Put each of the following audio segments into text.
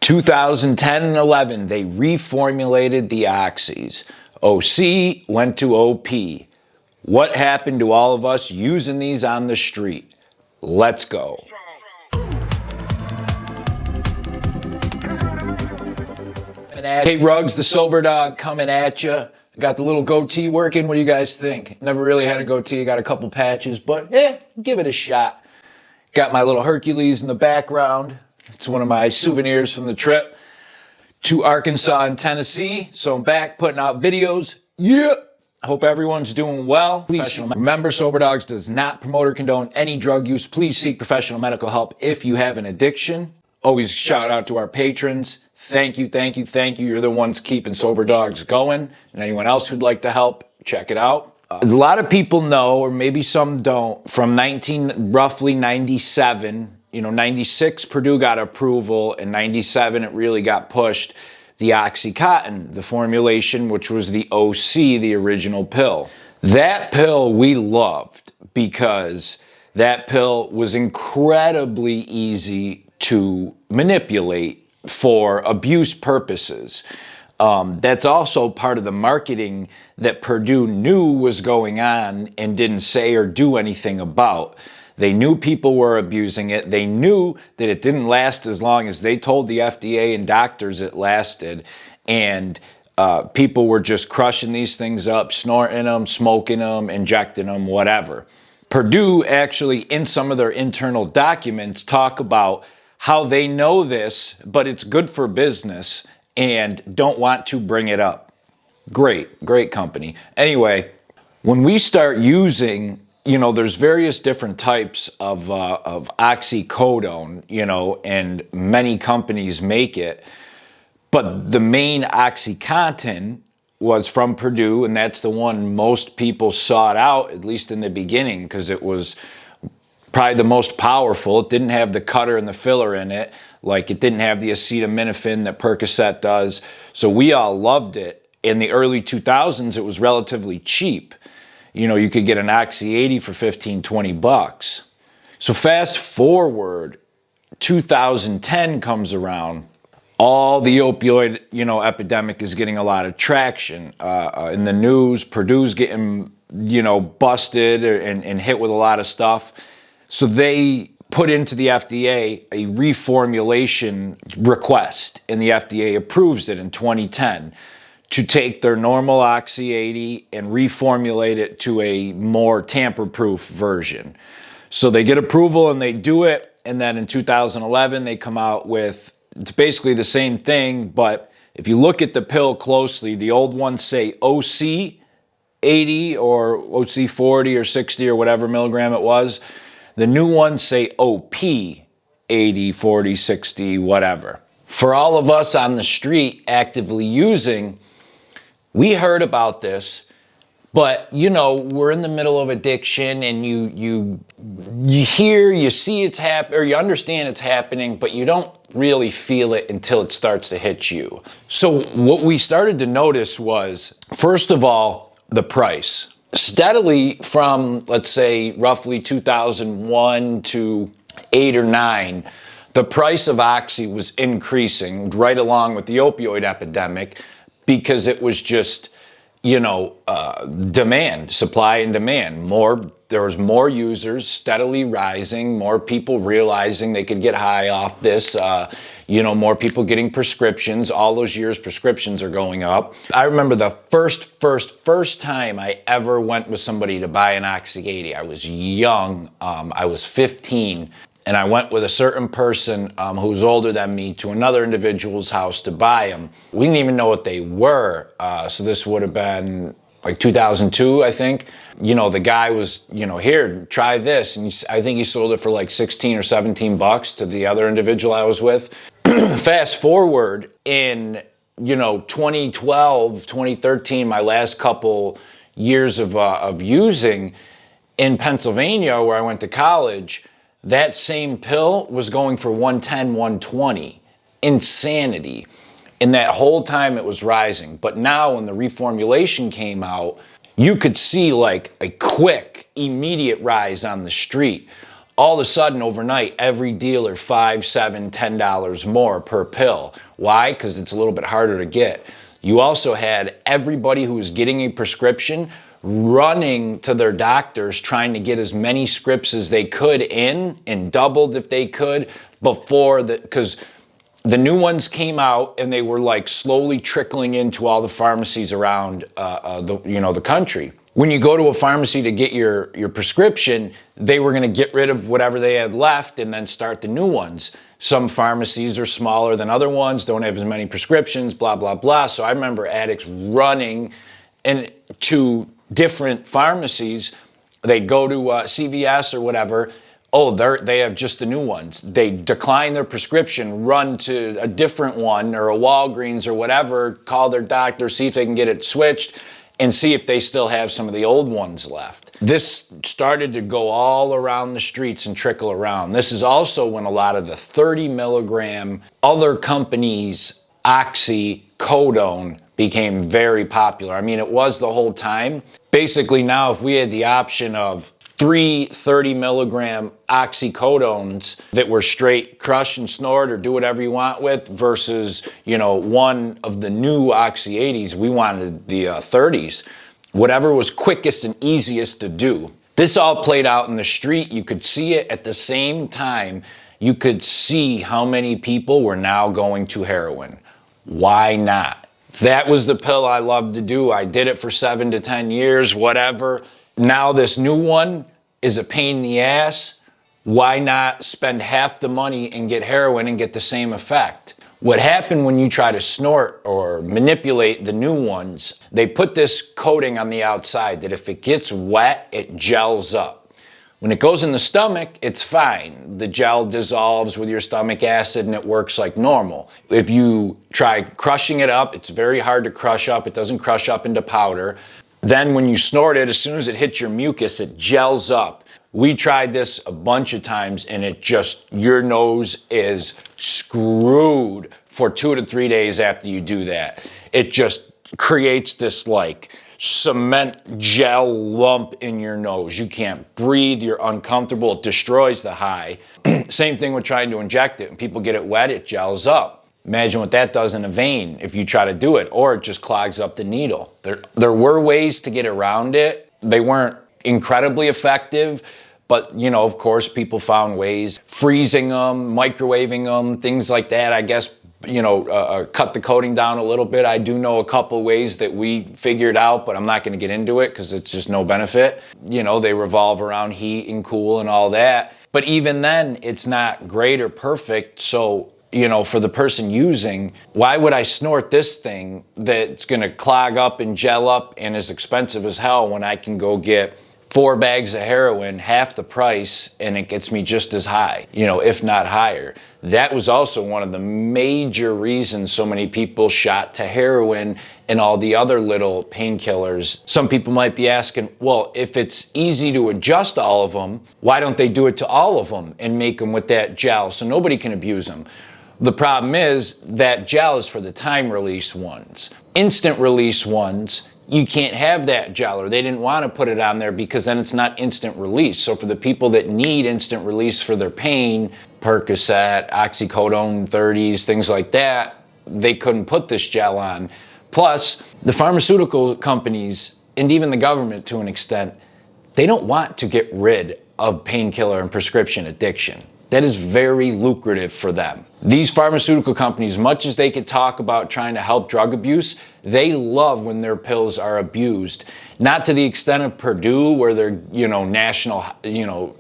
2010 and 11, they reformulated the oxys. OC went to OP. What happened to all of us using these on the street? Let's go. Hey Ruggs, the Soberdog coming at you. Got the little goatee working. What do you guys think? Never really had a goatee. Got a couple patches, but give it a shot. Got my little Hercules in the background. It's one of my souvenirs from the trip to Arkansas and Tennessee. So I'm back putting out videos. Yeah. Hope everyone's doing well. Please remember, Soberdogs does not promote or condone any drug use. Please seek professional medical help if you have an addiction. Always shout out to our patrons. Thank you, thank you, thank you. You're the ones keeping Soberdogs going. And anyone else who'd like to help, check it out. A lot of people know, or maybe some don't, from roughly 97, 96, Purdue got approval. In 97, it really got pushed. The Oxycontin, the formulation, which was the OC, the original pill. That pill we loved because that pill was incredibly easy to manipulate for abuse purposes. That's also part of the marketing that Purdue knew was going on and didn't say or do anything about. They knew people were abusing it. They knew that it didn't last as long as they told the FDA and doctors it lasted. And people were just crushing these things up, snorting them, smoking them, injecting them, whatever. Purdue actually, in some of their internal documents, talk about how they know this, but it's good for business and don't want to bring it up. Great company. Anyway, when we start using, there's various different types of oxycodone, and many companies make it. But the main Oxycontin was from Purdue, and that's the one most people sought out, at least in the beginning, because it was probably the most powerful. It didn't have the cutter and the filler in it. Like, it didn't have the acetaminophen that Percocet does. So we all loved it. In the early 2000s, it was relatively cheap. You could get an Oxy 80 for 15, 20 bucks. So fast forward, 2010 comes around. All the opioid, epidemic is getting a lot of traction. In the news, Purdue's getting, busted and hit with a lot of stuff. So they put into the FDA a reformulation request, and the FDA approves it in 2010 to take their normal Oxy 80 and reformulate it to a more tamper-proof version. So they get approval and they do it, and then in 2011 they come out with, it's basically the same thing, but if you look at the pill closely, the old ones say OC 80 or OC 40 or 60 or whatever milligram it was. The new ones say OP 80, 40, 60, whatever. For all of us on the street actively using, we heard about this, but we're in the middle of addiction, and you hear, you see it's happening, or you understand it's happening, but you don't really feel it until it starts to hit you. So what we started to notice was, first of all, the price. Steadily from, let's say, roughly 2001 to 8 or 9, the price of Oxy was increasing right along with the opioid epidemic, because it was just, demand, supply and demand. There was more users steadily rising, more people realizing they could get high off this, more people getting prescriptions. All those years, prescriptions are going up. I remember the first time I ever went with somebody to buy an Oxy 80. I was young. I was 15. And I went with a certain person who was older than me to another individual's house to buy them. We didn't even know what they were. So this would have been like 2002, I think. The guy was, here, try this. And I think he sold it for like 16 or 17 bucks to the other individual I was with. Fast forward in, 2012, 2013, my last couple years of using in Pennsylvania, where I went to college, that same pill was going for 110, 120. Insanity. And that whole time it was rising. But now when the reformulation came out, you could see like a quick, immediate rise on the street. All of a sudden, overnight, every dealer $5, $7, $10 more per pill. Why? Because it's a little bit harder to get. You also had everybody who was getting a prescription running to their doctors trying to get as many scripts as they could in, and doubled if they could, before the, because the new ones came out and they were like slowly trickling into all the pharmacies around the country. When you go to a pharmacy to get your prescription, they were going to get rid of whatever they had left and then start the new ones. Some pharmacies are smaller than other ones, don't have as many prescriptions, blah, blah, blah. So I remember addicts running to different pharmacies. They'd go to CVS or whatever. Oh, they have just the new ones. They decline their prescription, run to a different one or a Walgreens or whatever, call their doctor, see if they can get it switched, and see if they still have some of the old ones left. This started to go all around the streets and trickle around. This is also when a lot of the 30 milligram other companies' Oxycontin became very popular. I mean, it was the whole time. Basically now, if we had the option of 3 30 milligram Oxycontins that were straight crush and snort or do whatever you want with versus, one of the new Oxy 80s, we wanted the 30s. Whatever was quickest and easiest to do. This all played out in the street. You could see it at the same time. You could see how many people were now going to heroin. Why not? That was the pill I loved to do. I did it for 7 to 10 years, whatever. Now this new one is a pain in the ass. Why not spend half the money and get heroin and get the same effect? What happened when you try to snort or manipulate the new ones, they put this coating on the outside that if it gets wet, it gels up. When it goes in the stomach, it's fine. The gel dissolves with your stomach acid and it works like normal. If you try crushing it up, it's very hard to crush up. It doesn't crush up into powder. Then when you snort it, as soon as it hits your mucus, it gels up. We tried this a bunch of times and your nose is screwed for 2 to 3 days after you do that. It just creates this like cement gel lump in your nose. You can't breathe, you're uncomfortable, it destroys the high. Same thing with trying to inject it. When people get it wet, it gels up. Imagine what that does in a vein if you try to do it, or it just clogs up the needle. There were ways to get around it. They weren't incredibly effective, but of course people found ways, freezing them, microwaving them, things like that. I guess, cut the coating down a little bit. I do know a couple ways that we figured out, but I'm not going to get into it because it's just no benefit. They revolve around heat and cool and all that. But even then, it's not great or perfect. So, for the person using, why would I snort this thing that's going to clog up and gel up and is expensive as hell when I can go get 4 bags of heroin, half the price, and it gets me just as high, if not higher. That was also one of the major reasons so many people shot to heroin and all the other little painkillers. Some people might be asking, well, if it's easy to adjust all of them, why don't they do it to all of them and make them with that gel so nobody can abuse them? The problem is that gel is for the time release ones. Instant release ones, you can't have that gel, or they didn't want to put it on there because then it's not instant release. So for the people that need instant release for their pain, Percocet, Oxycodone 30s, things like that, they couldn't put this gel on. Plus, the pharmaceutical companies, and even the government to an extent, they don't want to get rid of painkiller and prescription addiction. That is very lucrative for them. These pharmaceutical companies, much as they could talk about trying to help drug abuse, they love when their pills are abused. Not to the extent of Purdue, where they're, national,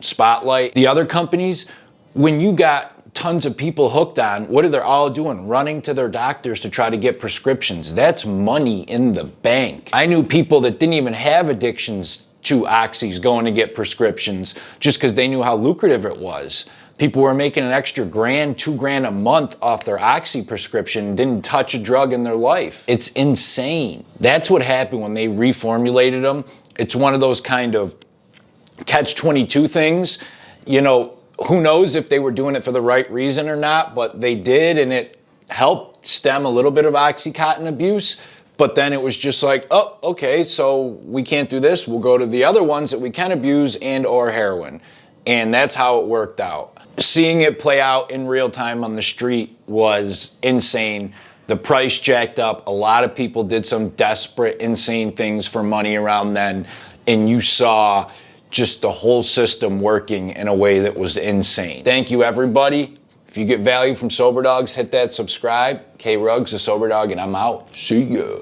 spotlight. The other companies, when you got tons of people hooked on, what are they all doing? Running to their doctors to try to get prescriptions. That's money in the bank. I knew people that didn't even have addictions to oxys going to get prescriptions just because they knew how lucrative it was. People were making an extra $1,000, $2,000 a month off their oxy prescription, didn't touch a drug in their life. It's insane. That's what happened when they reformulated them. It's one of those kind of catch-22 things. Who knows if they were doing it for the right reason or not, but they did, and it helped stem a little bit of Oxycontin abuse. But then it was just like, oh, okay, so we can't do this. We'll go to the other ones that we can abuse and or heroin. And that's how it worked out. Seeing it play out in real time on the street was insane. The price jacked up. A lot of people did some desperate, insane things for money around then. And you saw just the whole system working in a way that was insane. Thank you, everybody. If you get value from Soberdogs, hit that subscribe. K Ruggs, the Soberdog, and I'm out. See ya.